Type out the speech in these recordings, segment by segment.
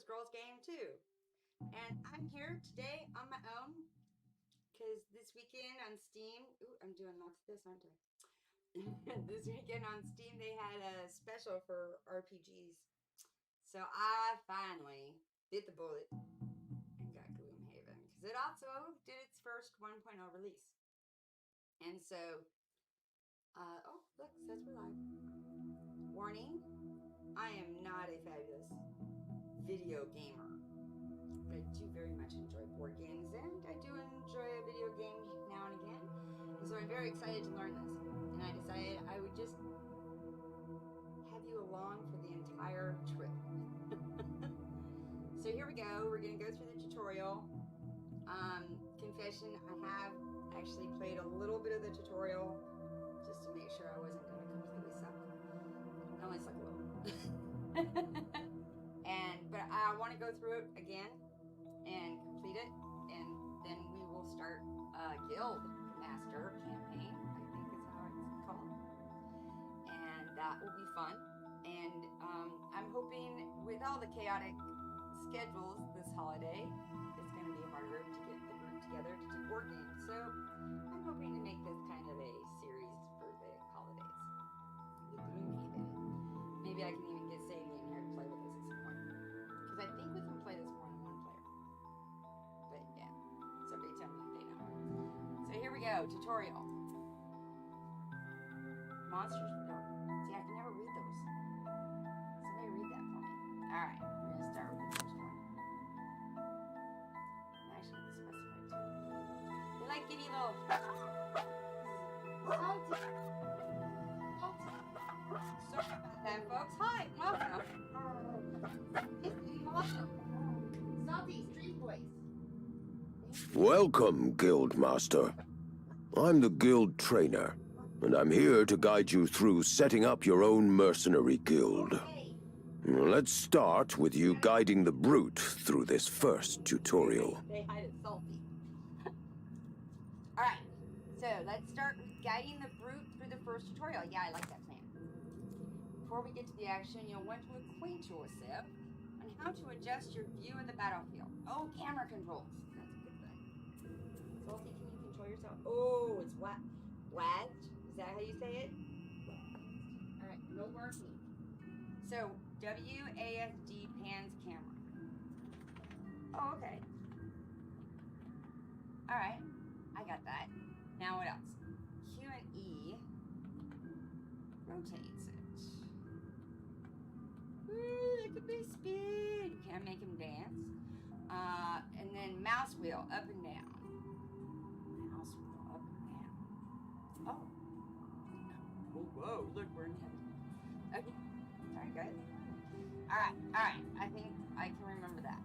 girls game too. And I'm here today on my own because this weekend on Steam, ooh, I'm doing lots of this, aren't I? This weekend on Steam, they had a special for RPGs. So I finally bit the bullet and got GloomHaven because it also did its first 1.0 release. And so, oh, look, it says we're live. Warning, I am not a fabulous video gamer, but I do very much enjoy board games, and I do enjoy a video game now and again. And so I'm very excited to learn this. And I decided I would just have you along for the entire trip. So here we go. We're going to go through the tutorial. Confession, I have actually played a little bit of the tutorial just to make sure I wasn't going to completely suck. I only suck a little. But I want to go through it again and complete it, and then we will start Guild Master campaign, I think is how it's called, and that will be fun. And I'm hoping with all the chaotic schedules this holiday, it's going to be harder to get the group together to do board games. So I'm hoping to make this kind of a series for the holidays. The GloomHaven. Maybe I can even get Sadie in here to play with us at some point. Because I think we can play this more than one player. But yeah, somebody tell me if they know. So here we go, tutorial. Monsters, no. See, I can never read those. Somebody read that for me. Alright, we're going to start with the first one. I'm actually going to specify too. They like give you little... Salty. Sorry about that, folks. Hi, welcome. Welcome. Salty Street Boys. Welcome, Guildmaster. I'm the guild trainer, and I'm here to guide you through setting up your own mercenary guild. Okay. Let's start with you guiding the brute through this first tutorial. They hide it salty. Alright, so let's start with guiding the brute through the first tutorial. Yeah, I like that plan. Before we get to the action, you'll want to acquaint yourself on how to adjust your view of the battlefield. Oh, camera controls. That's a good thing. Salty, can you control yourself? Oh, it's what? WASD? Is that how you say it? WASD. Alright, no working. So, WASD pans camera. Oh, okay. Alright, I got that. Now what else? Q and E rotates it. Ooh, that could be speed. Can I make him dance? And then mouse wheel up and down. Mouse wheel up and down. Oh. Whoa, look, we're in heaven. Okay. Sorry, guys. Alright. I think I can remember that.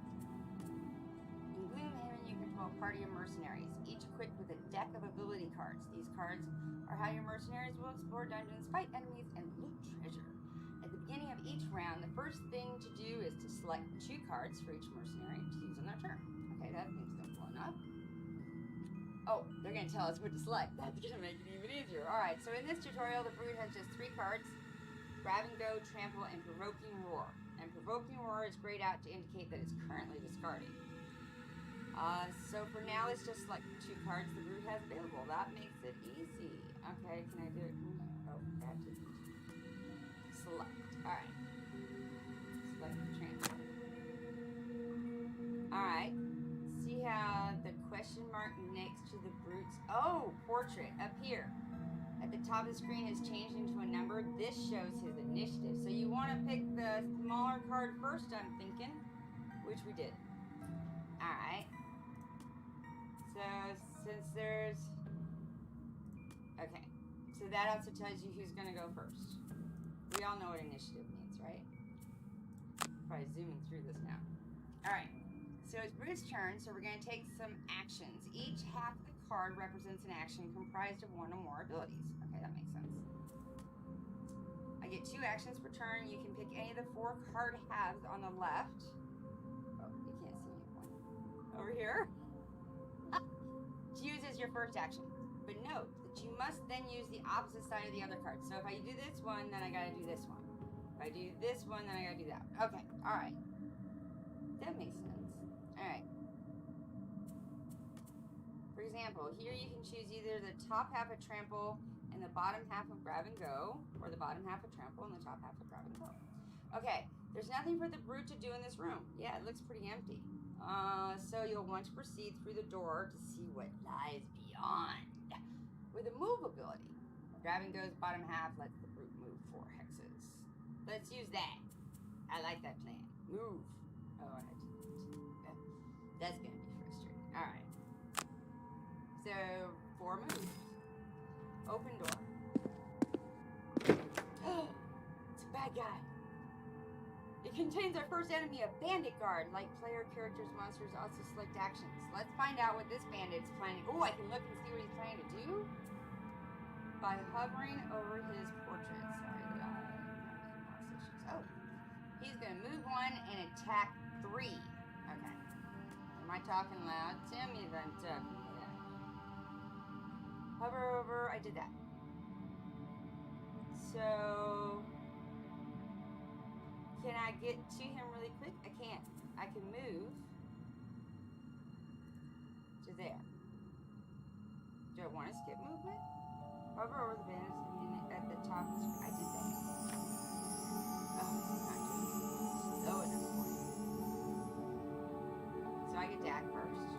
In GloomHaven, you control a party of mercenaries, each equipped with a deck of ability cards. These cards are how your mercenaries will explore dungeons, fight enemies, and loot treasure. At the beginning of each round, the first thing to do is to select 2 cards for each mercenary to use on their turn. Okay, that seems simple enough. Oh, they're going to tell us what to select. That's going to make it even easier. Alright, so in this tutorial, the brute has just 3 cards: Grab and Go, Trample, and Provoking Roar. And Provoking Roar is grayed out to indicate that it's currently discarding. So for now, let's just select 2 cards the brute has available. That makes it easy. Okay, can I do it? Oh, that's it. Select. Alright. Select the transfer. Alright. See how the question mark next to the brute's... Oh, portrait up here. At the top of the screen has changed into a number. This shows his initiative. So you want to pick the smaller card first, I'm thinking. Which we did. Alright. So, since there's... Okay. So that also tells you who's going to go first. We all know what initiative means, right? Probably zooming through this now. Alright. So it's Bruce's turn, so we're going to take some actions. Each half of the card represents an action comprised of 1 or more abilities. Okay, that makes sense. I get 2 actions per turn. You can pick any of the 4 card halves on the left. Oh, you can't see me. Over here. To use as your first action. But note that you must then use the opposite side of the other card. So if I do this one, then I gotta do this one. If I do this one, then I gotta do that. Okay, alright. That makes sense. Alright. For example, here you can choose either the top half of trample and the bottom half of grab and go, or the bottom half of trample and the top half of grab and go. Okay, there's nothing for the brute to do in this room. Yeah, it looks pretty empty. So you'll want to proceed through the door to see what lies beyond. With a move ability, grab and go's bottom half lets the brute move 4 hexes. Let's use that. I like that plan. Move. Oh, I had to. That's gonna be frustrating. All right. So 4 moves. Open door. It's a bad guy. It contains our first enemy, a bandit guard. Like player characters, monsters also select actions. Let's find out what this bandit's planning. Oh, I can look and see what he's planning to do by hovering over his portrait. Sorry that I'm having mouse issues. Oh, he's gonna move 1 and attack 3. Okay. Am I talking loud? Tell me if I'm talking loud. Hover over. I did that. So, can I get to him really quick? I can't. I can move to there. Do I want to skip movement? Hover over the bandits at the top of the screen. I did that. Oh, not doing it. Slow enough for you. So I get Dak first.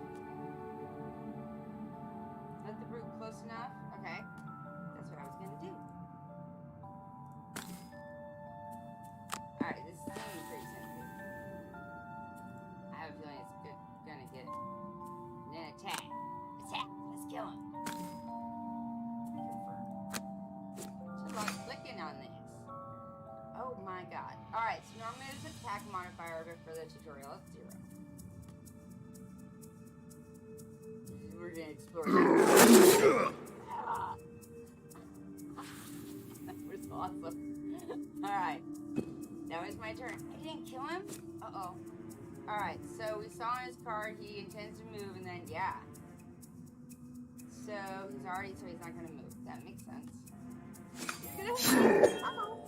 Let the brute close enough. Okay. That's what I was going to do. Alright, this is seeming pretty simple. I have a feeling it's gonna get it. And then attack. Attack. Let's kill him. Confirm. Just a lot of clicking on this. Oh my god. Alright, so normally there's an attack modifier, but for the tutorial it's 0. We're gonna explore that. That was awesome. Alright. Now it's my turn. I didn't kill him? Uh-oh. Alright, so we saw on his card he intends to move, and then, yeah. So, he's already, so he's not going to move. That makes sense. You're going to... Uh-oh.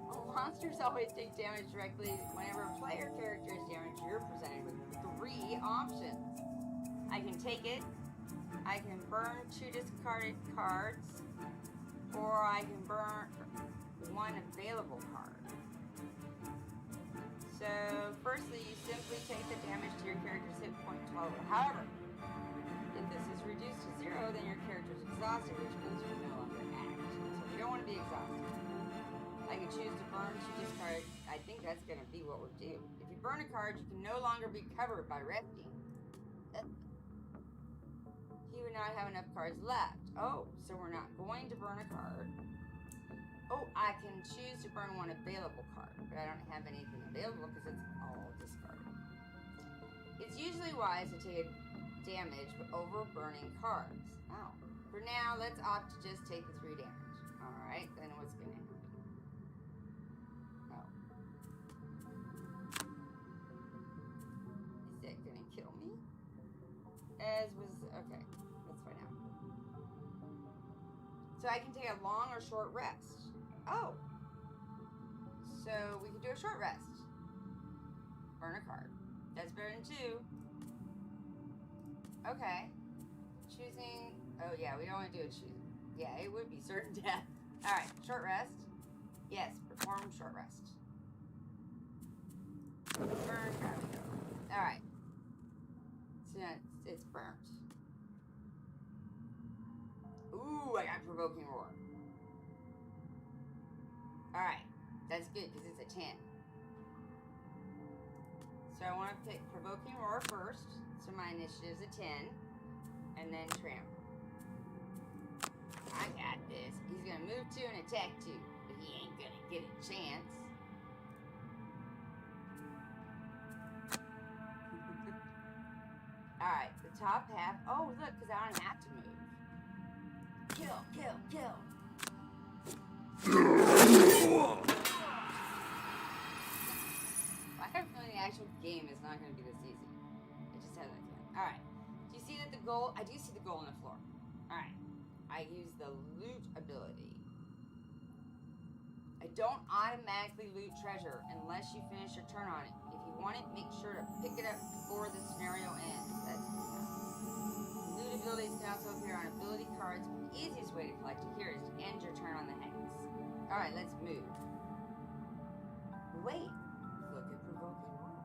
Well, monsters always take damage directly. Whenever a player character is damaged, you're presented with 3 options. I can take it, I can burn 2 discarded cards, or I can burn 1 available card. So, firstly, you simply take the damage to your character's hit point total. However, if this is reduced to 0, then your character is exhausted, which means you no longer act. So you don't want to be exhausted. I can choose to burn 2 discard. I think that's going to be what we'll do. If you burn a card, you can no longer be covered by resting. He would not have enough cards left. Oh, so we're not going to burn a card. Oh, I can choose to burn 1 available card, but I don't have anything available because it's all discarded. It's usually wise to take damage over burning cards. Oh. For now, let's opt to just take the 3 damage. Alright, then what's going to happen? Oh. Is that going to kill me? Okay, let's find out. So I can take a long or short rest. Oh. So we can do a short rest. Burn a card. That's better than 2. Okay. Choosing. Oh yeah, we don't want to do a choose. Yeah, it would be certain death. Alright, short rest. Yes, perform short rest. Burn card. Alright. So it's burnt. Ooh, I got provoking roar. Alright, that's good because it's a 10. So I want to pick Provoking Roar first, so my initiative's a 10, and then Trample. I got this. He's going to move 2 and attack 2, but he ain't going to get a chance. Alright, the top half. Oh, look, because I don't have to move. Kill, kill, kill. I have a feeling the actual game is not going to be this easy. I just had that feeling. Alright. Do you see that the goal? I do see the goal on the floor. Alright. I use the loot ability. I don't automatically loot treasure unless you finish your turn on it. If you want it, make sure to pick it up before the scenario ends. That's loot abilities can also appear on ability cards. The easiest way to collect it here is to end your turn on the hex. Alright, let's move. Wait. Look at Provoking World.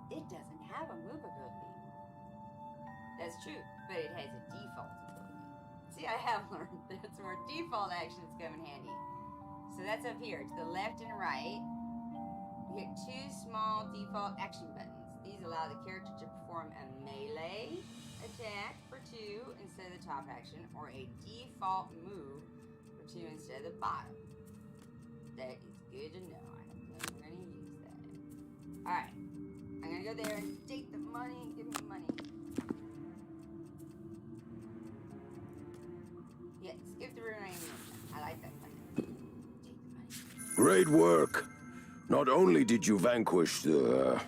It doesn't have a move ability. That's true, but it has a default ability. See, I have learned that's where default actions come in handy. So that's up here. To the left and right, we get two small default action buttons. These allow the character to perform a melee attack for 2 instead of the top action, or a default move for 2 instead of the bottom. That is good to know. I don't know if we're going to use that. Alright. I'm going to go there and take the money. Give me money. Yeah, skip the remaining. I like that plan. Great work. Not only did you vanquish the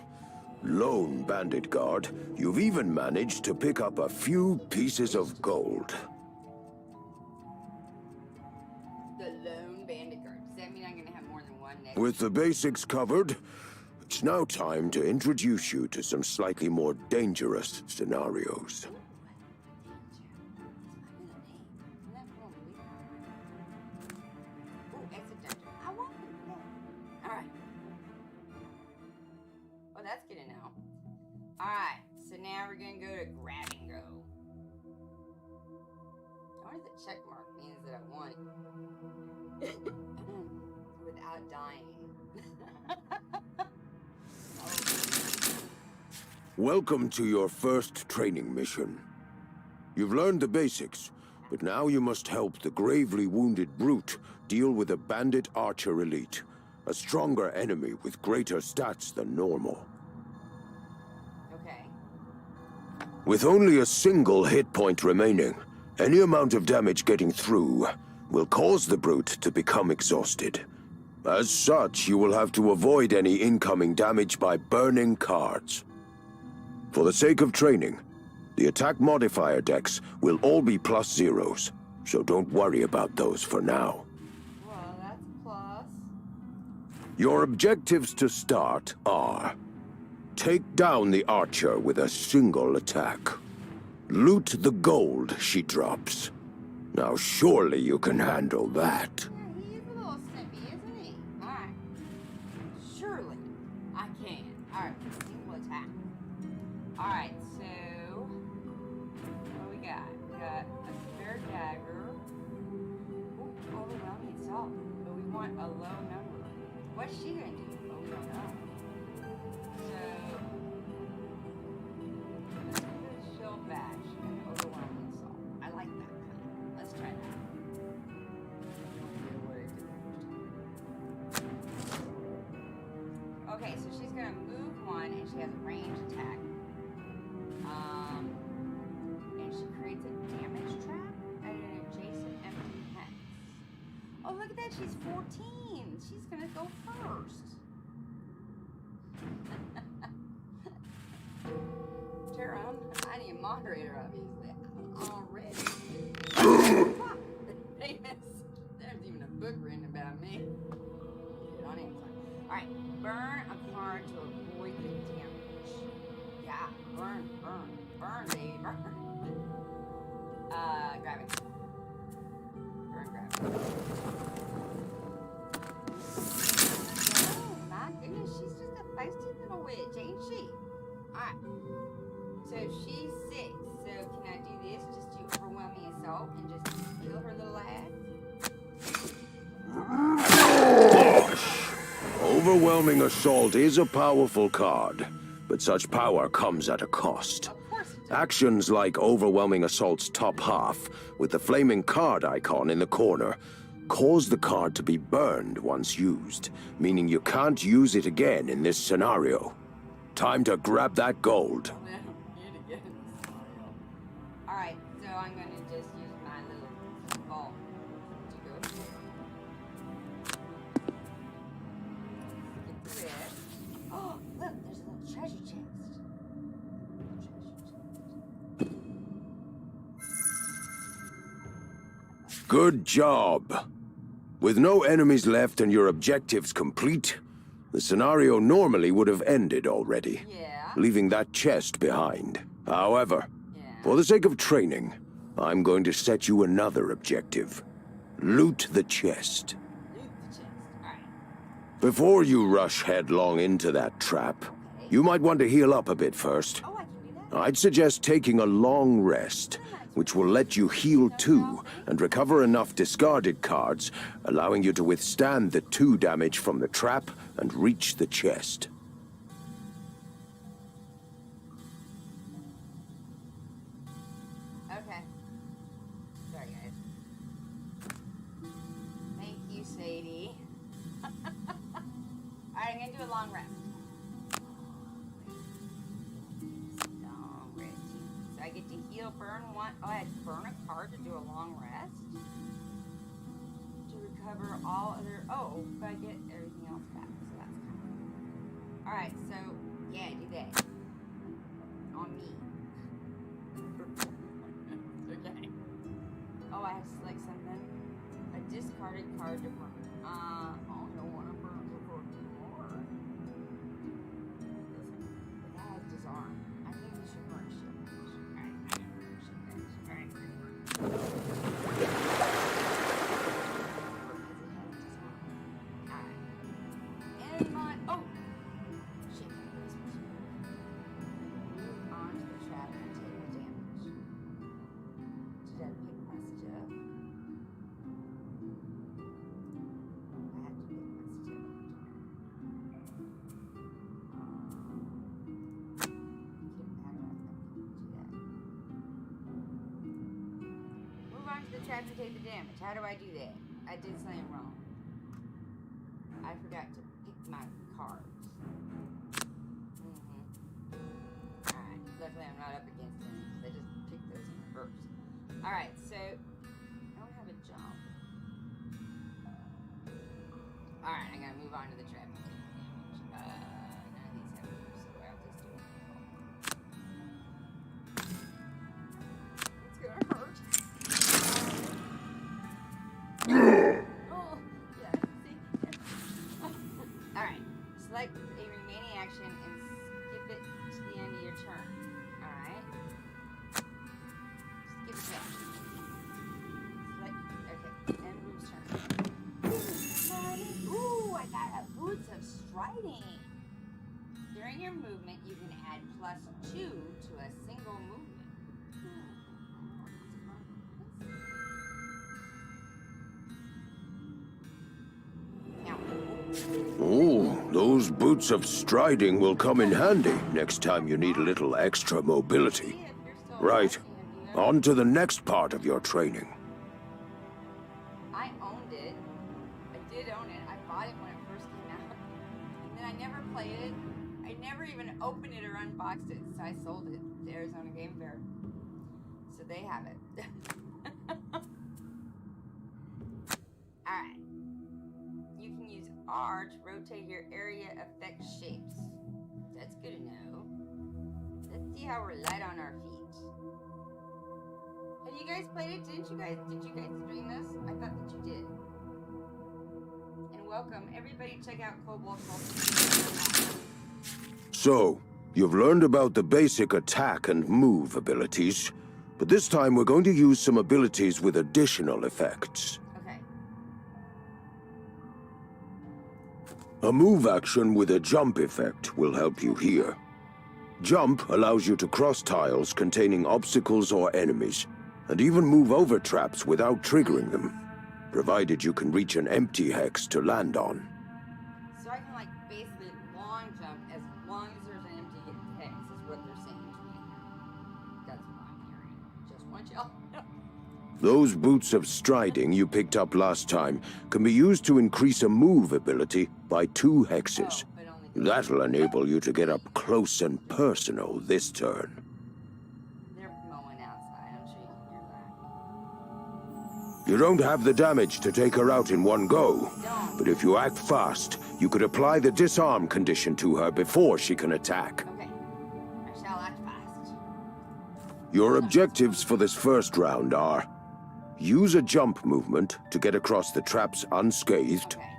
lone bandit guard, you've even managed to pick up a few pieces of gold. The lone bandit guard. Does that mean I'm going to have more than one next? With the basics covered, it's now time to introduce you to some slightly more dangerous scenarios. That's good to know. Alright, so now we're going to go to grab and go. I wonder if the check mark means that I won. Without dying. Welcome to your first training mission. You've learned the basics, but now you must help the gravely wounded brute deal with a bandit archer elite, a stronger enemy with greater stats than normal. With only a single hit point remaining, any amount of damage getting through will cause the brute to become exhausted. As such, you will have to avoid any incoming damage by burning cards. For the sake of training, the attack modifier decks will all be +0s, so don't worry about those for now. Well, that's plus. Your objectives to start are: take down the archer with a single attack. Loot the gold she drops. Now surely you can handle that. Yeah, he is a little snippy, isn't he? Alright. Surely I can. Alright, single attack. Alright, so what we got? We got a spare dagger. Ooh, overwhelming assault. But we want a low number. What's she gonna do? Oh, we don't know. Bash and overwhelming assault. I like that plan. Let's try that. Okay, so she's gonna move 1 and she has a range attack. And she creates a damage trap at an adjacent empty hex. Oh, look at that, she's 14. She's gonna go first. Tara, I need a moderator, obviously. Already. There's even a book written about me. On Amazon. Alright, burn a card to avoid the damage. Yeah, burn, baby, burn. Grab it. Grab it. Oh, my goodness, she's just a feisty little witch, ain't she? Alright. So she's 6. So can I do this? Just do overwhelming assault and just kill her little ass? Overwhelming assault is a powerful card, but such power comes at a cost. Of course it does. Actions like overwhelming assault's top half, with the flaming card icon in the corner, cause the card to be burned once used, meaning you can't use it again in this scenario. Time to grab that gold. Alright, so I'm going to just use my little ball to go here. Get this. Oh, look, there's a little treasure chest. Good job. With no enemies left and your objectives complete, the scenario normally would have ended already, leaving that chest behind. However, for the sake of training, I'm going to set you another objective. Loot the chest. Loot the chest. Alright. Before you rush headlong into that trap, you might want to heal up a bit first. Oh, I can do that? I'd suggest taking a long rest, which will let you heal too, and recover enough discarded cards, allowing you to withstand the 2 damage from the trap and reach the chest. Okay. Sorry, guys. Thank you, Sadie. Alright, I'm gonna do a long rest. Long rest. So I get to heal, burn one. Oh, I had to burn a card to do a long rest. To recover all other. Oh, but I get everything else back. So that's kind of cool. Alright, so yeah, do that. On me. Okay. Oh, I have to select something. A discarded card to burn. I don't want to burn the book anymore. Listen, that has disarm. I think we should burn shit. Alright, I'm gonna burn shit. Alright, Alright. And my. Oh! Shit. Move on to the trap and take the damage. Did I pick my stuff? I have to pick my stuff. I don't know if I can do that. Move on to the trap to take the damage. How do I do that? I did something wrong. I forgot to pick my cards. Alright, luckily I'm not up against them because I just picked those in reverse. Alright, so I don't have a jump. Alright, I'm gonna move on to the trap. None of these have moves, so I'll just do it. It's gonna hurt. Oh, yeah, see? Alright, select a remaining action and skip it to the end of your turn. Alright? Skip that. Select, okay, end Boot's turn. Ooh, I got a Boots of Striding. During your movement, you can add +2 to a single movement. Now, Oh, those boots of striding will come in handy next time you need a little extra mobility. see if you're still Right. watching, if you ever- On to the next part of your training. I owned it. I did own it. I bought it when it first came out. And then I never played it. I never even opened it or unboxed it. So I sold it to Arizona Game Fair. So they have it. Alright. You can use R to rotate your area effect shapes. That's good to know. Let's see how we're light on our feet. Have you guys played it? Did you guys stream this? I thought that you did. And welcome everybody, check out Cobalt Culture. So, you've learned about the basic attack and move abilities, but this time we're going to use some abilities with additional effects. Okay. A move action with a jump effect will help you here. Jump allows you to cross tiles containing obstacles or enemies, and even move over traps without triggering them, provided you can reach an empty hex to land on. So I can like basically long jump as long as there's an empty hex is what they're saying to me. That's what I'm hearing. Just want y'all to know. Those boots of striding you picked up last time can be used to increase a move ability by 2 hexes. Oh, but only That'll enable you to get up close and personal this turn. they're mowing outside. I'm sure you can hear that. You don't have the damage to take her out in one go, Don't. but if you act fast, you could apply the disarm condition to her before she can attack. Okay. I shall act fast. Your objectives for this first round are use a jump movement to get across the traps unscathed. Okay.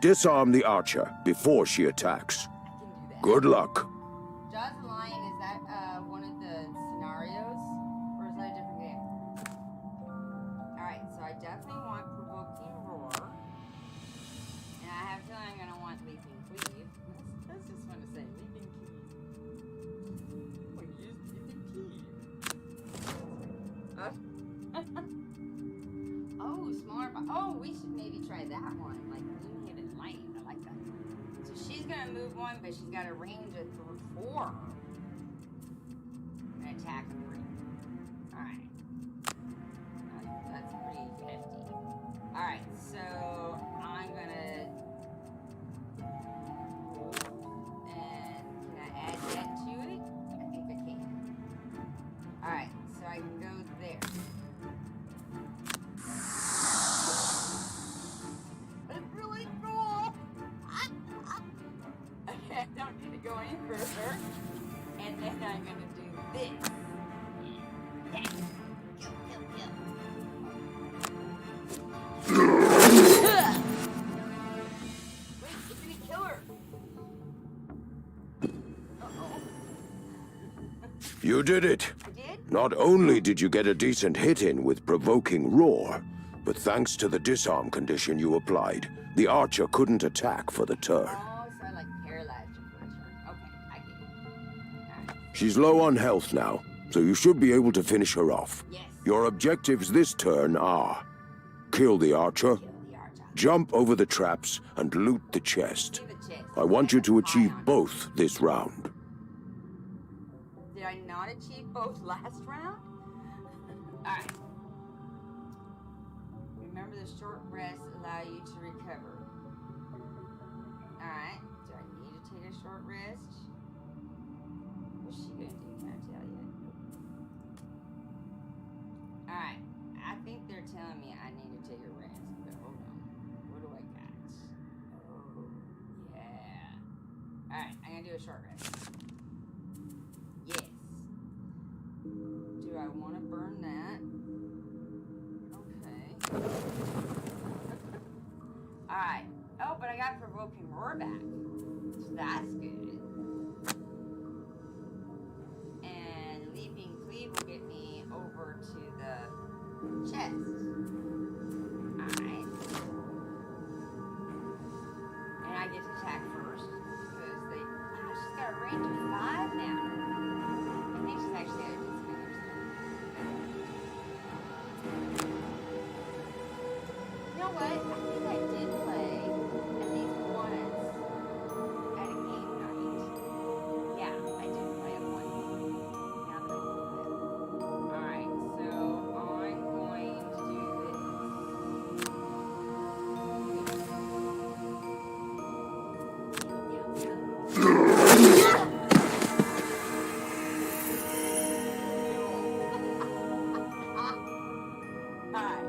Disarm the archer before she attacks. I can do that. Good luck. Jaws the Lion, is that one of the scenarios? Or is that a different game? Alright, so I definitely want Provoking Roar. And I have a feeling I'm going to want Leaping Cleave. That's just fun to say. Leaping Cleave. Oh, you just Leaping Cleave. Oh, smaller. Oh, we should maybe try that one. Like Gloomhaven Light. I like that. So she's going to move one, but she's got a range of 4. And attack of 3. Alright. That's pretty hefty. Alright, so I'm gonna. And can I add that to it? I think I can. Alright, so I can go there. It's really cool! Okay, I don't need to go any further. And then I'm gonna do this. Yeah. Kill, kill, kill. Wait, it's gonna kill her. Uh-oh. You did it. I did? Not only did you get a decent hit in with Provoking Roar, but thanks to the disarm condition you applied, the archer couldn't attack for the turn. Oh, so I like paralyzed her for a turn. Okay, I get it. Alright. She's low on health now, so you should be able to finish her off. Yes. Your objectives this turn are: kill the archer, Kill the archer. jump over the traps, and loot the chest. Do the chest. I want you to achieve High on it. both this round. Did I not achieve both last round? Alright. Remember the short rests allow you to recover. Alright. Do I need to take a short rest? What's she gonna do? Can I tell you? Alright. I think they're telling me I need to take a rest. But hold on. What do I got? Oh, yeah. Alright. I'm gonna do a short rest. Yes. Do I want to burn that? Okay. Alright. Oh, but I got Provoking Roar back. So that's good. And Leaping Cleave will get me over to the chest. Alright. And I get to attack first. Because they. Oh, she's got a range of 5 now. I think she's actually at a disadvantage. You know what? I think I did play at least once at a game night. Yeah, I did play it once. Now that I know that. Alright, so I'm going to do Alright.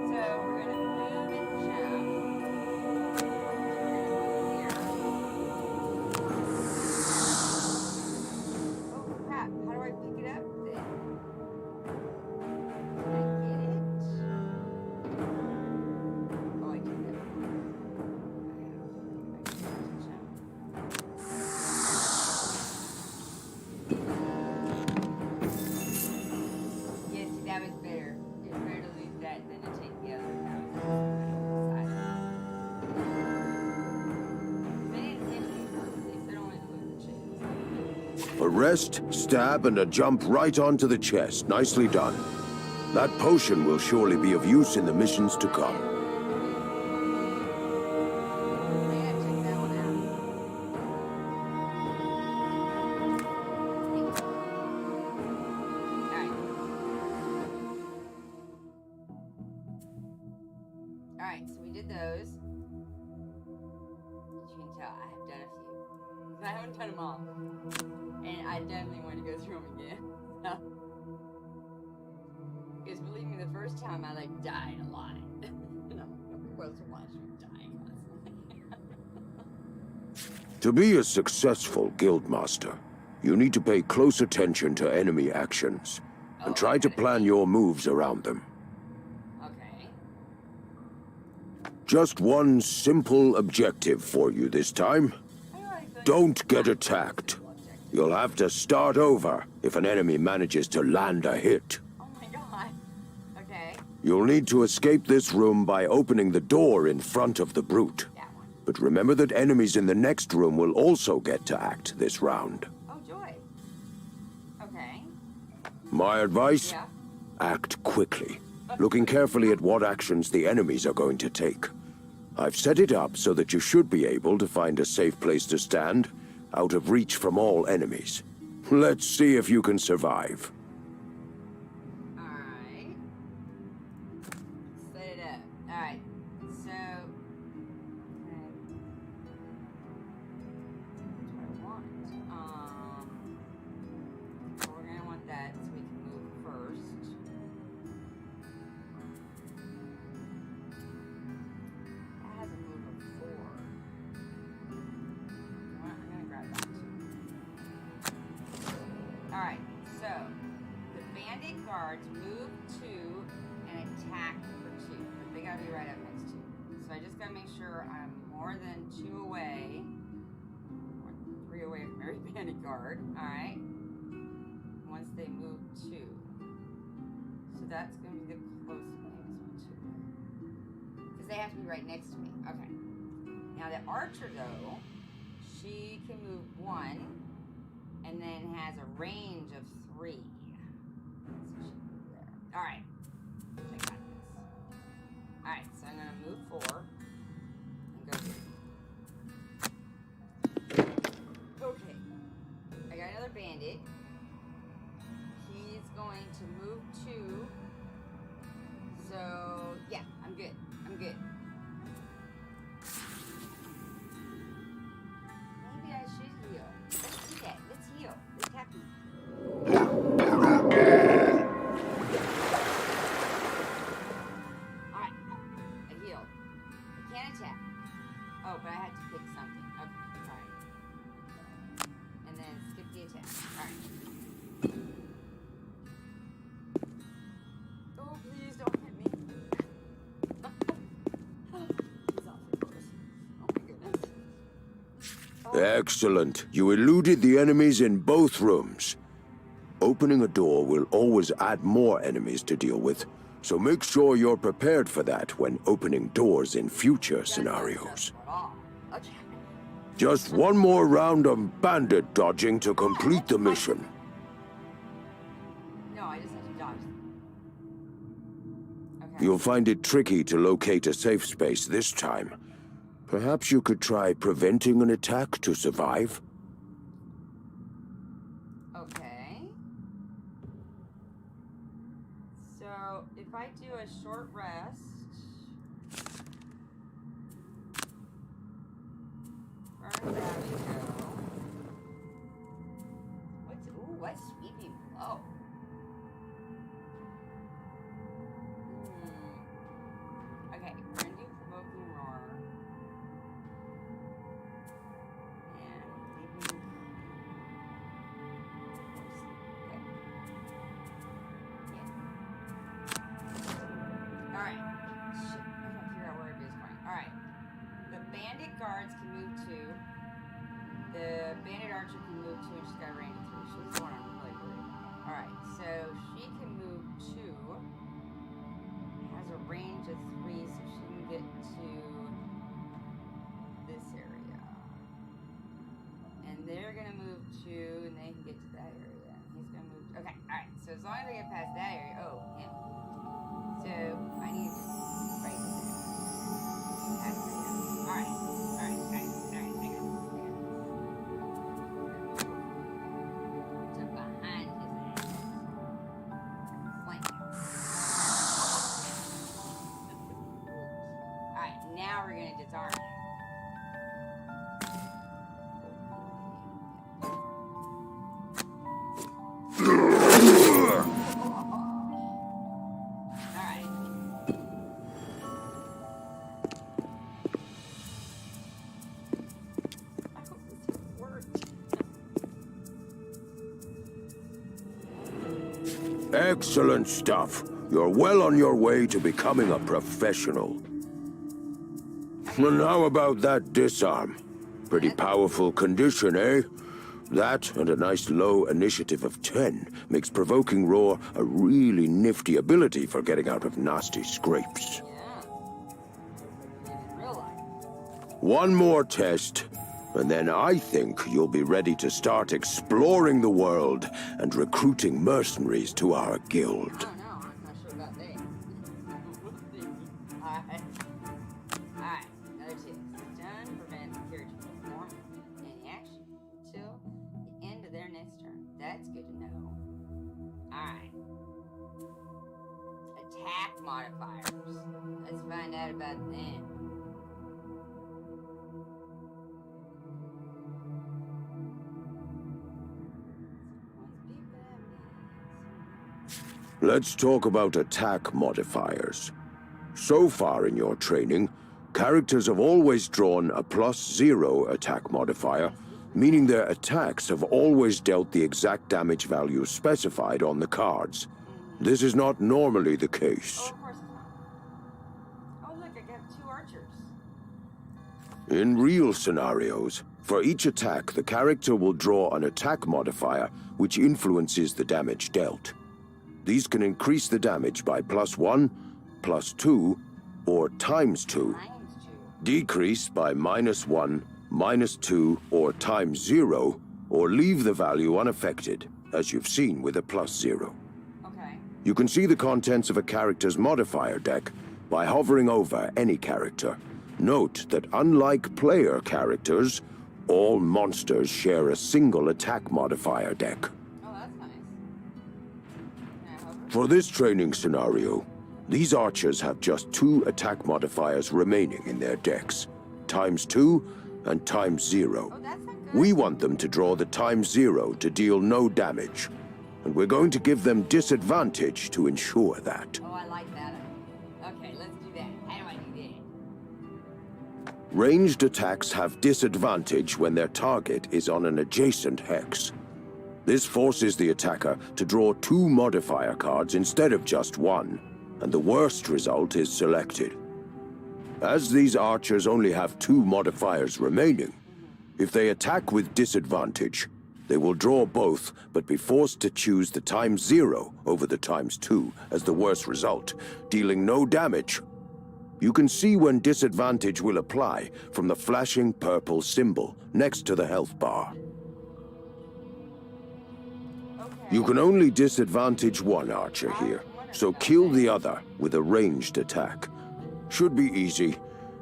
So we're gonna move and jump. Here. Oh crap, how do I pick it up then? Can I get it? Oh, I did that. Yeah, see, that was better. It's better to lose that than to take the other. That was they didn't hit me first. They said only to lose the chance. A rest, stab, and a jump right onto the chest. Nicely done. That potion will surely be of use in the missions to come. I gotta check that one out. Alright, so we did those. As you can tell, I have done a few. I haven't done them all. And I definitely want to go through them again. Because believe me, the first time I died a lot. No, nobody wants to watch me die constantly. To be a successful guildmaster, you need to pay close attention to enemy actions. and try to plan your moves around them. Okay. Just one simple objective for you this time. Don't get attacked. You'll have to start over if an enemy manages to land a hit. Oh my god. Okay. You'll need to escape this room by opening the door in front of the brute. That one. But remember that enemies in the next room will also get to act this round. Oh, joy. Okay. My advice? Yeah. Act quickly, looking carefully at what actions the enemies are going to take. I've set it up so that you should be able to find a safe place to stand, out of reach from all enemies. Let's see if you can survive. Alright. Set it up. Alright. So, okay. That's what I want. We're gonna want that so we can move first. That has a move of 4. I'm gonna grab that too. Alright, so the bandit guards move 2 and attack for 2. But they gotta be right up next to you. So I just gotta make sure I'm more than 2 away. Or 3 away from every bandit guard. Alright. Once they move 2. So that's gonna be the closest one too. Because they have to be right next to me. Okay. Now the archer though, she can move 1 and then has a range of 3. So she can move there. Alright. I got this. Alright, so I'm gonna move 4 and go here. Okay. I got another bandit. He's going to move 2. So yeah, I'm good. I'm good. Maybe I should heal. Let's do that. Let's heal. Let's happy. Alright. I healed. I can't attack. Oh, but I had to pick something. Okay. Alright. And then skip the attack. Alright. Oh, please don't hit me. He's awfully close. Oh my goodness. Excellent. You eluded the enemies in both rooms. Opening a door will always add more enemies to deal with, so make sure you're prepared for that when opening doors in future scenarios. Okay. Just one more round of bandit dodging to complete the mission. No, I just have to dodge. Okay. You'll find it tricky to locate a safe space this time. Perhaps you could try preventing an attack to survive? Okay. So, if I do a short rest... Burn that we go. What's sweeping blow? Okay, we're gonna do provoking roar. And leaving. Okay. Yeah. Alright. Shit. I gotta figure out where it is going. Alright. The bandit guards can move 2. The bandit archer can move 2 and she's got a range of 3. She's the one I'm really worried about. Alright, so she can move 2. Has a range of 3, so she can get to this area. And they're gonna move 2 and they can get to that area. He's gonna move. Okay, alright, so as long as I get past that area. Oh, him. So I need to right there. That's right. Alright, alright, alright, alright, I got this. To behind his ass. Flank him. Alright, now we're gonna disarm him. Alright. I hope this worked. Excellent stuff. You're well on your way to becoming a professional. And how about that disarm? Pretty powerful condition, eh? That and a nice low initiative of 10 makes provoking roar a really nifty ability for getting out of nasty scrapes. Yeah. In real life. One more test, and then I think you'll be ready to start exploring the world and recruiting mercenaries to our guild. I don't know. I'm not sure about that. Alright. Alright. Another tip. Stun prevents the character from performing any action until the end of their next turn. That's good to know. Alright. Attack modifiers. Let's find out about them. Let's talk about attack modifiers. So far in your training, characters have always drawn a +0 attack modifier, meaning their attacks have always dealt the exact damage value specified on the cards. This is not normally the case. Oh, of course it's not. Oh, look, I got 2 archers. In real scenarios, for each attack, the character will draw an attack modifier which influences the damage dealt. These can increase the damage by +1, +2, or ×2. Times 2. Decrease by -1, -2, or ×0, or leave the value unaffected, as you've seen with a +0. Okay. You can see the contents of a character's modifier deck by hovering over any character. Note that unlike player characters, all monsters share a single attack modifier deck. Oh, that's nice. Can I hover? For this training scenario, these archers have just 2 attack modifiers remaining in their decks, ×2 and ×0. Oh, that's not good. We want them to draw the ×0 to deal no damage, and we're going to give them disadvantage to ensure that. Oh, I like that. Okay, let's do that. How do I do that? Ranged attacks have disadvantage when their target is on an adjacent hex. This forces the attacker to draw 2 modifier cards instead of just 1, and the worst result is selected. As these archers only have 2 modifiers remaining, if they attack with disadvantage, they will draw both, but be forced to choose the ×0 over the ×2 as the worst result, dealing no damage. You can see when disadvantage will apply from the flashing purple symbol next to the health bar. Okay. You can only disadvantage one archer here, so kill the other with a ranged attack. Should be easy,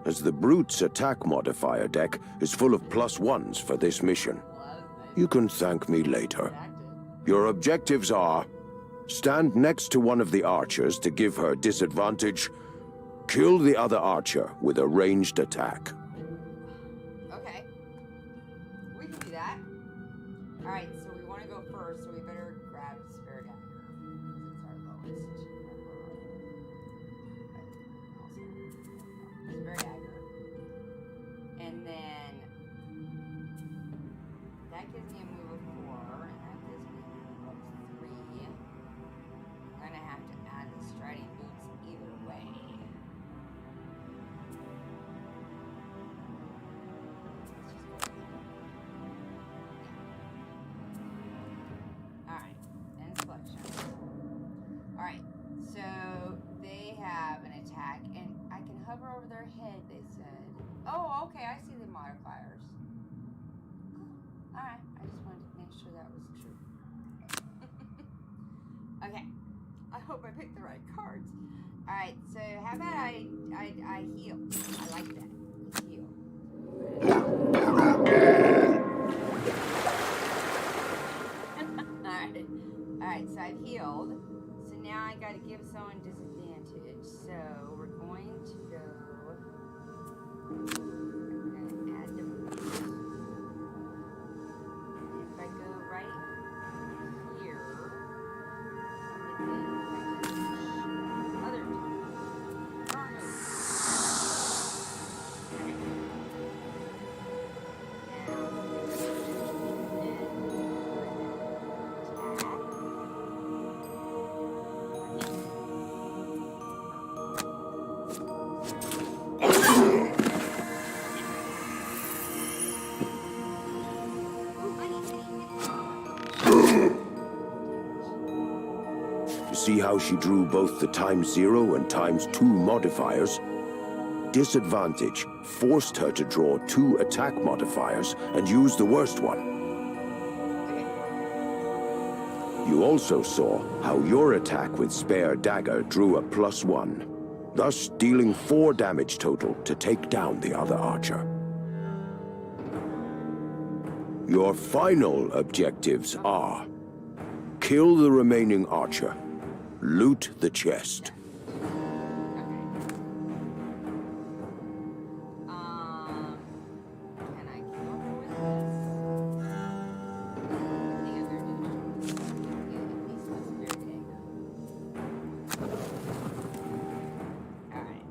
as the Brute's attack modifier deck is full of +1s for this mission. You can thank me later. Your objectives are: stand next to one of the archers to give her disadvantage, kill the other archer with a ranged attack. Okay. We can do that. Alright, so we want to go first, so we better grab Spare Dagger. Because it's our lowest. Spare Dagger. And then that gives me a move of 4, and that gives me a move of 3. I'm gonna have to add the striding boots either way. Alright, and selection. Alright, so they have an attack, and I can hover over their head, they said. Oh, okay, I see the modifiers. Alright, I just wanted to make sure that was true. Okay, I hope I picked the right cards. Alright, so how about I heal? I like that. Heal. Alright, so I've healed. So now I gotta give someone disadvantage. So we're going to go. We're gonna add the boots. And if I go right here, and then if I just other darn it. Now, See how she drew both the ×0 and ×2 modifiers? Disadvantage forced her to draw 2 attack modifiers and use the worst one. You also saw how your attack with Spare Dagger drew a +1, thus dealing 4 damage total to take down the other archer. Your final objectives are: kill the remaining archer, loot the chest. Can I kill her with this? I think I'm gonna do it. Yeah, at least with Spirit Dagger. Alright.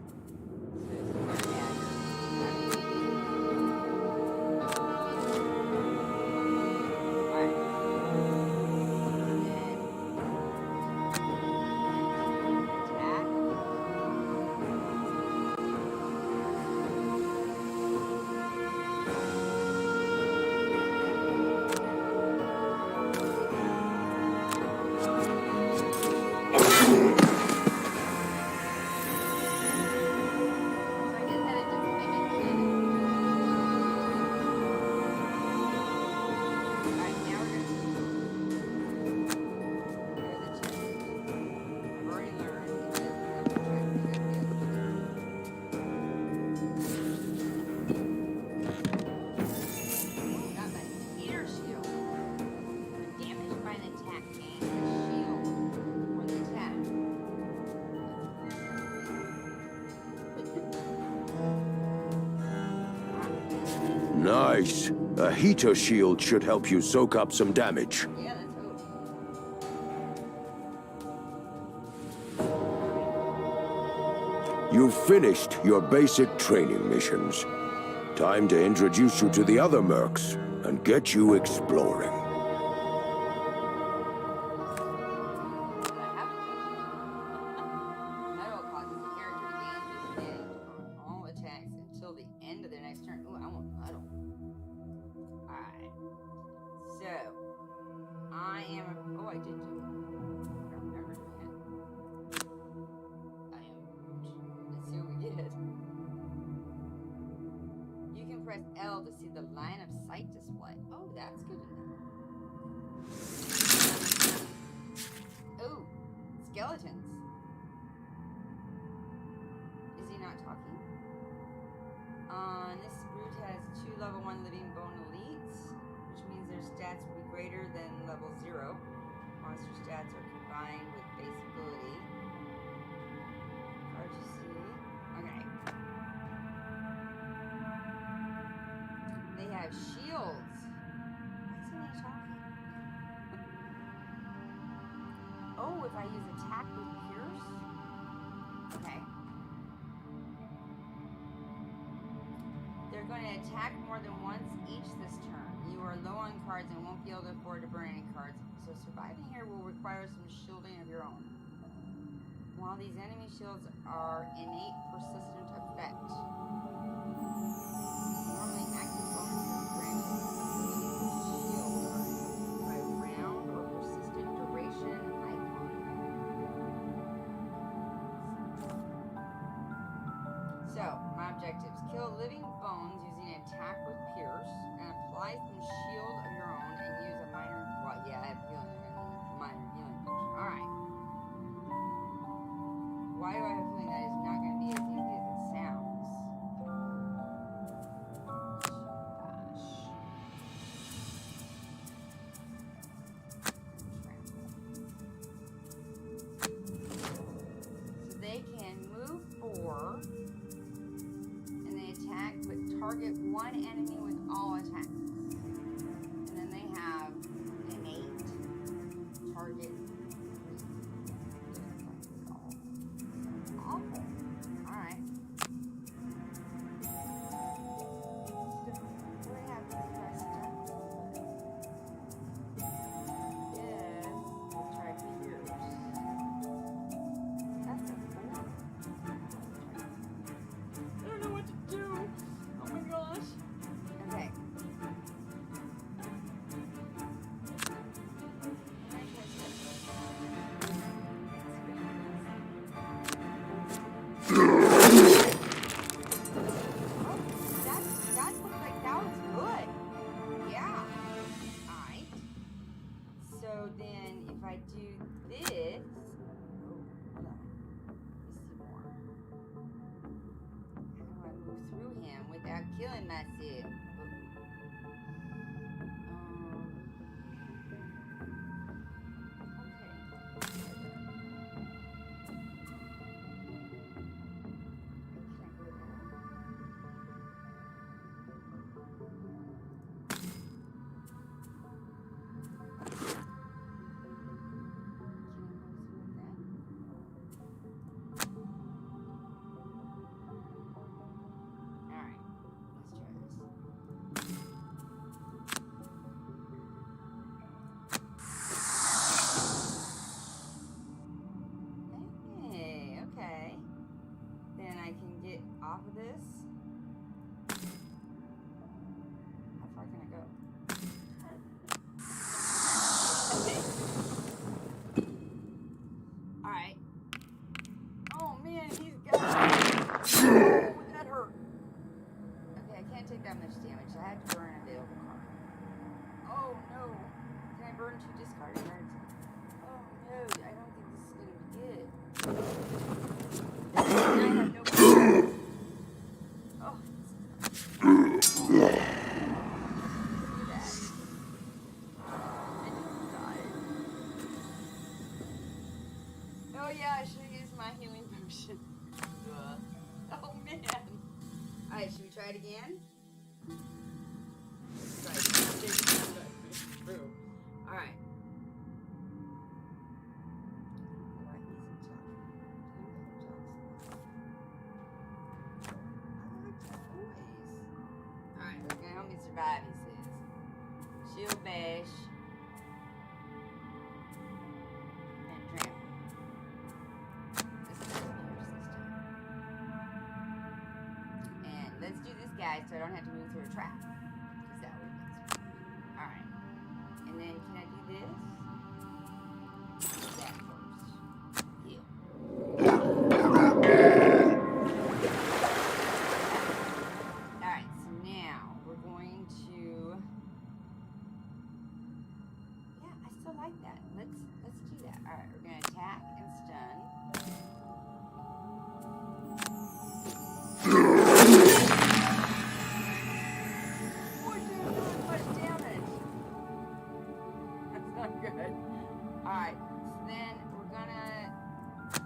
So Spirit Dagger. Nice. A heater shield should help you soak up some damage. Yeah, let's hope. You've finished your basic training missions. Time to introduce you to the other mercs and get you exploring. Metal causes the character to gain disadvantage on all attacks until the end of their next turn. Ooh, I want metal. Alright. So, I am a... Oh, I did do it. I don't remember doing it. Let's see what we get. You can press L to see the line of sight display. Oh, that's good enough. Oh, skeletons. Is he not talking? This brute has 2 level 1 living bone elites, which means their stats will be greater than level 0. Monster stats are combined with base ability. Hard to see. Okay. They have shields. Why isn't he talking? Oh, if I use attack with Pierce? Okay. They're going to attack more than once each this turn. You are low on cards and won't be able to afford to burn any cards, so surviving here will require some shielding of your own. While these enemy shields are innate persistent effect, normally active bonuses granted shield by round or persistent duration icon. So, my objectives: kill living bones using attack with Pierce, and apply some shield of your own and use a minor... Well, yeah, I have healing and minor healing potion. Alright. Why do I have a feeling that it's not going to be as easy as it sounds? Gosh. So they can move 4, and they attack, but target 1 enemy with all attacks. And then they have innate, target 3. Awful. Alright. What do I have this press stuff? Yes. We'll try Pierce. That's a 4. I don't know what to do. Oh my gosh. That looks like that was good. Yeah. Alright. So then if I do this. Oh, hold on. Let me see more. How do I move through him without killing myself? Off of this. How far can I go? Alright. Oh man, he's got. Oh, that hurt. Okay, I can't take that much damage. I have to burn a available card. Oh no. Can I burn 2 discarded cards? Oh no, I don't think this is going to be good. I have no cards. Oh yeah, I should have used my healing potion. Oh man. Alright, should we try it again? Alright. Alright, who's gonna help me survive, he says. Shield bash. And trample. And let's do this, guys, so I don't have to move through a trap. Because that would be miserable. Alright. And then can I do this? That first. Heal. Alright, so now we're going to. Yeah, I still like that. Let's do that. Alright, we're gonna attack and stun. We're doing too much damage. That's not good. Alright, so then we're gonna do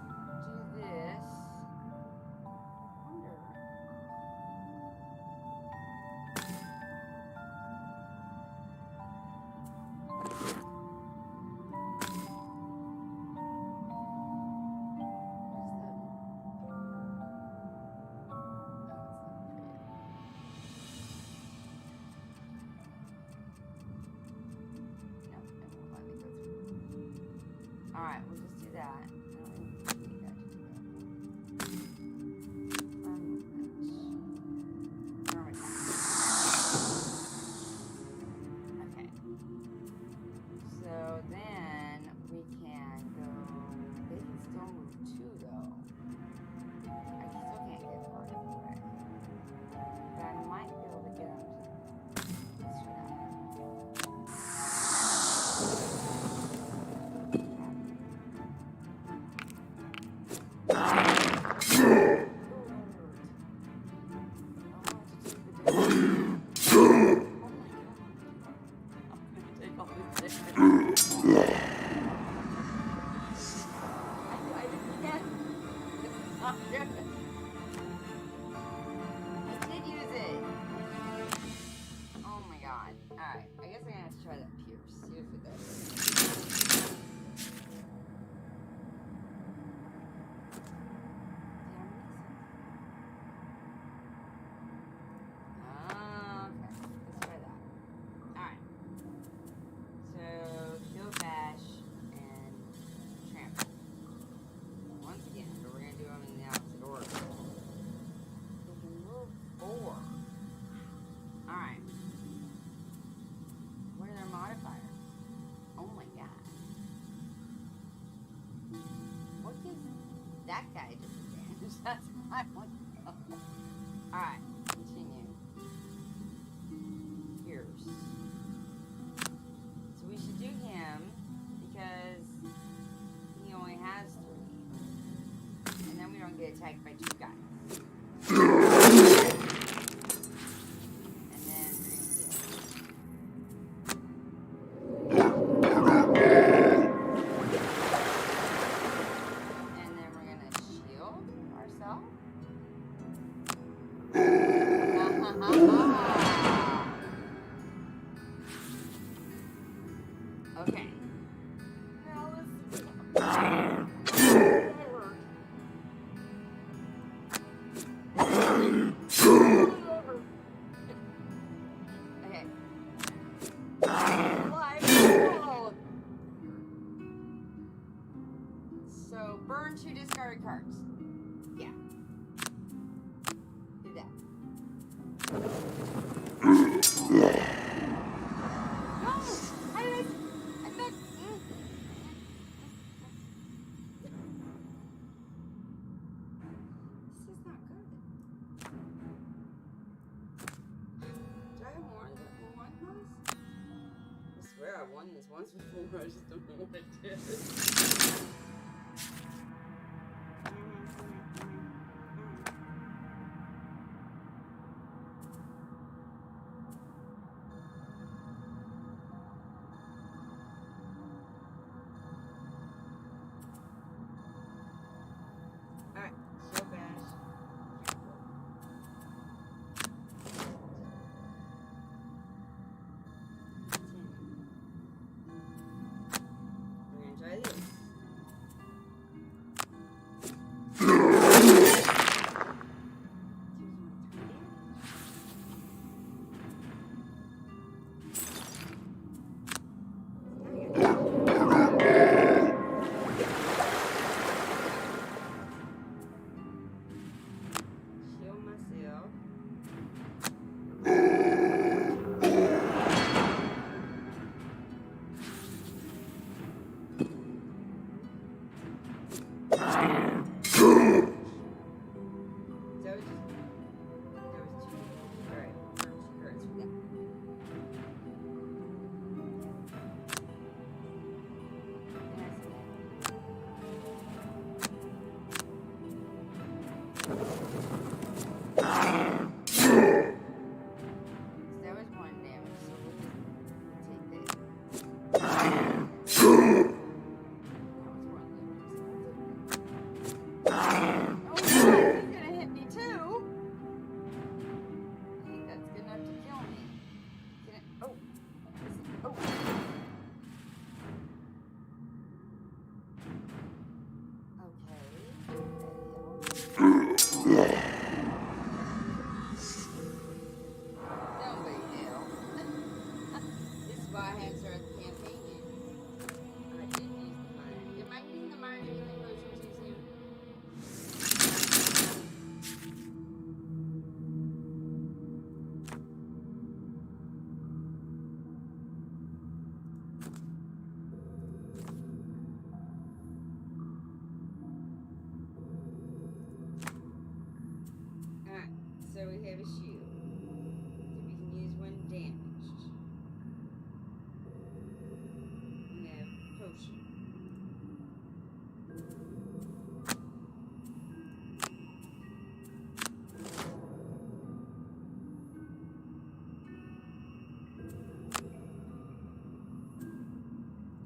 this. I wonder. Alright, we'll just do that. I don't even need that to do that. Okay. So then we can go. They can still move 2 though. I still can't get far anyway. But I might be able to get them to. Let's try that. get attacked by 2 guys. And then we're gonna shield ourselves. Okay. Now let's okay. So burn 2 discarded cards. Yeah. Do that. No! I thought. This is not good. Do I have more than one of those? I swear I won this once before. I just don't know what it is. Alright, so bash. We're gonna try this. Shield myself. That was 2. Alright, burn 2 cards for that. That was 1 damage, so we'll take this. That was 1 damage. Oh, he's gonna hit me too. I think that's good enough to kill me. Can it? Oh. Oh. Okay. No big deal. This is why I had to start the campaign in. I did use the miner. Am I using the miner in the potion too soon? Alright, so we have a shield. So we can use 1 damaged. We have potion.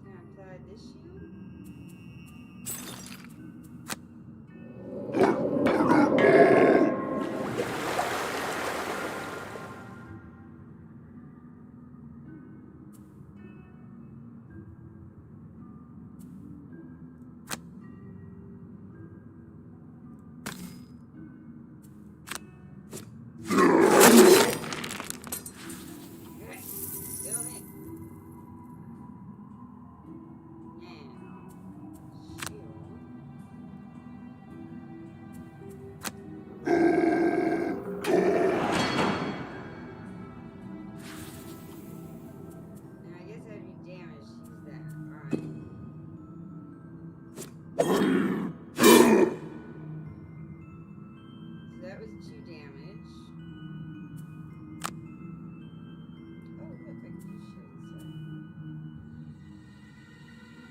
Can I apply this shield? Okay, still in. Now, shield. Now, I guess that'd be damage to use that. Alright. So that was 2 damage. Oh, look, I can do shield instead.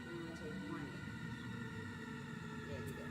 I'm gonna take 1 damage. Yeah, you go.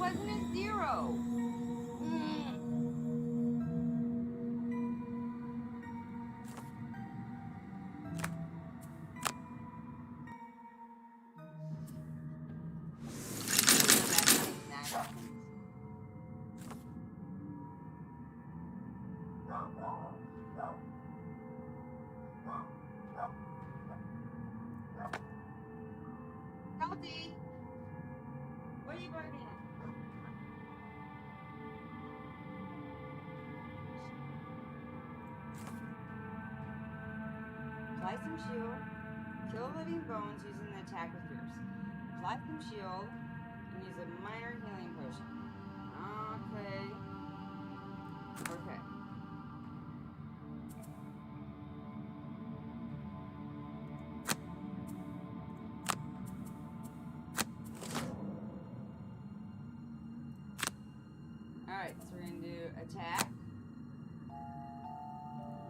wasn't a 0. Healthy. What are you barking at? Apply some shield. Kill living bones using the attack with Fierce. Apply some shield and use a minor healing potion. Okay. Okay. Alright, so we're going to do attack.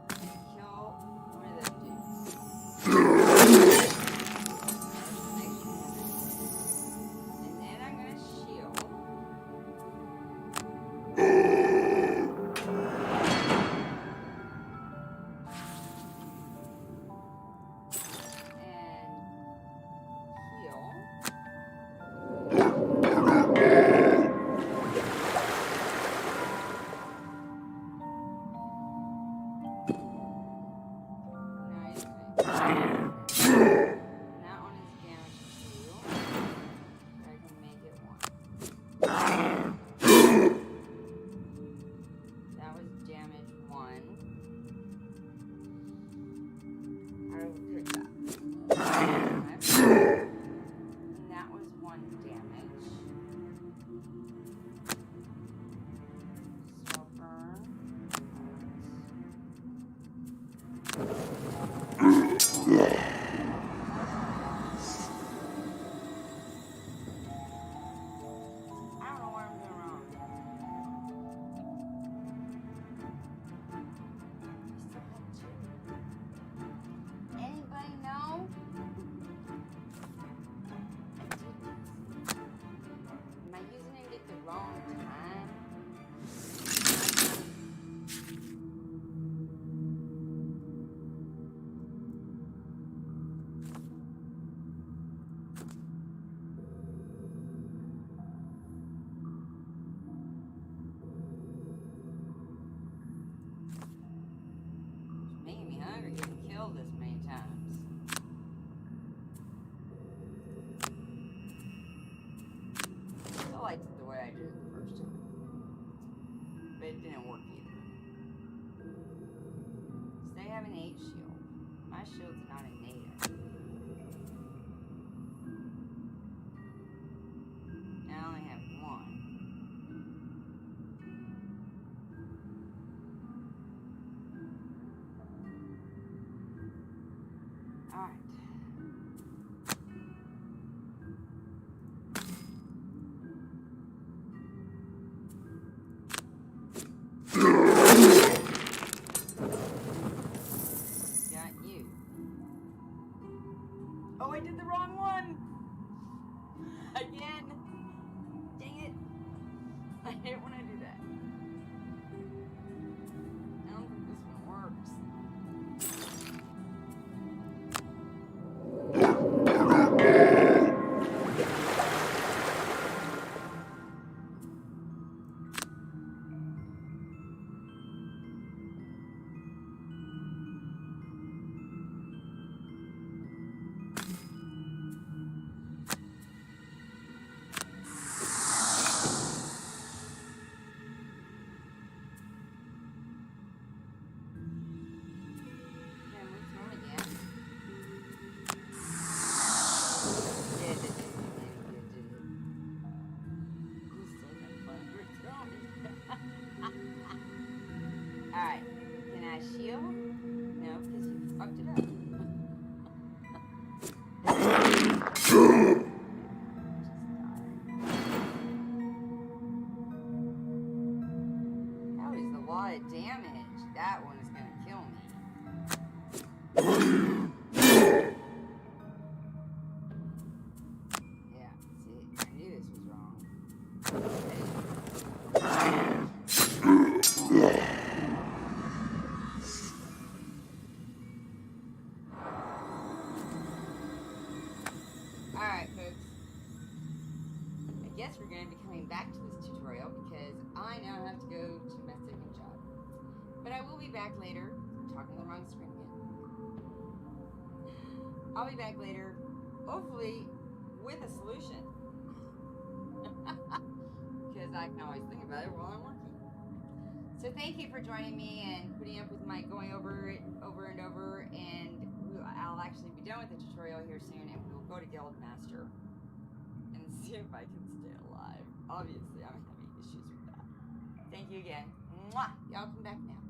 And kill one of them dudes. And then I'm going to shield. But it didn't work either. So they have an 8 shield. My shield's not innate. I only have 1. Alright. Oh, I did the wrong one! Again! Dang it! I hate when I do that. I don't think this one works. Alright, can I shield? No, because you fucked it up. That was a lot of damage. That one is going to kill me. Yeah, see, I knew this was wrong. I now have to go to my second job. But I will be back later. I'm talking the wrong screen again. I'll be back later, hopefully with a solution. Because I can always think about it while I'm working. So thank you for joining me and putting up with my going over it over and over. And I'll actually be done with the tutorial here soon, and we'll go to Guildmaster and see if I can stay alive. Obviously, I'm having issues with that. Thank you again. Mwah! Y'all come back now.